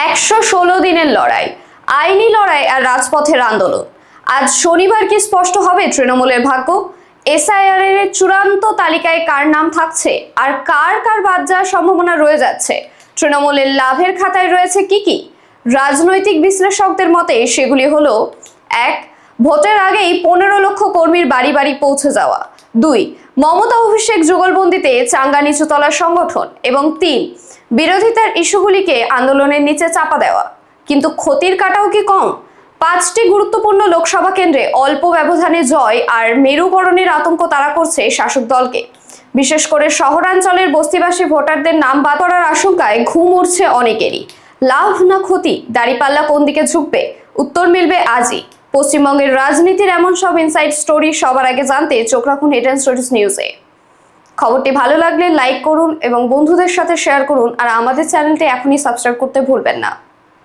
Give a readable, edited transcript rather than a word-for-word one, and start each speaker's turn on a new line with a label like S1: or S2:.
S1: 116 দিনের লড়াই, আইনি লড়াই আর রাজপথের আন্দোলন। আজ শনিবার কি স্পষ্ট হবে তৃণমূলের ভাগ্য? এসআইআর এর চূড়ান্ত তালিকায় কার নাম থাকছে আর কার কার বাদ যাওয়ার সম্ভাবনা রয়ে যাচ্ছে? তৃণমূলের লাভের খাতায় রয়েছে কি কি? রাজনৈতিক বিশ্লেষকদের মতে সেগুলি হলো: 1. ভোটের আগেই 15 লক্ষ কর্মীর বাড়ি বাড়ি পৌঁছে যাওয়া। 2. মমতা অভিষেক যুগলবন্দিতে চাঙ্গা নিচুতলার সংগঠন। এবং 3. বিরোধিতার ইস্যুগুলিকে আন্দোলনের নিচে চাপা দেওয়া। কিন্তু ক্ষতির কাটাও কি কম? 5টি গুরুত্বপূর্ণ লোকসভা কেন্দ্রে অল্প ব্যবধানে জয় আর মেরুকরণের আতঙ্ক তাড়া করছে শাসক দলকে। বিশেষ করে শহরাঞ্চলের বস্তিবাসী ভোটারদের নাম বাদ পড়ার আশঙ্কায় ঘুম উড়ছে অনেকেরই। লাভ না ক্ষতি, দাঁড়িপাল্লা কোন দিকে ঝুঁকবে? উত্তর মিলবে আজই। পশ্চিমবঙ্গের রাজনীতির এমন সব ইনসাইড স্টোরি সবার আগে জানতে চোখ রাখুন হেডলাইন স্টোরিজ নিউজে। খবরটি ভালো লাগলে লাইক করুন এবং বন্ধুদের সাথে শেয়ার করুন, আর আমাদের চ্যানেলটি এখনই সাবস্ক্রাইব করতে ভুলবেন না।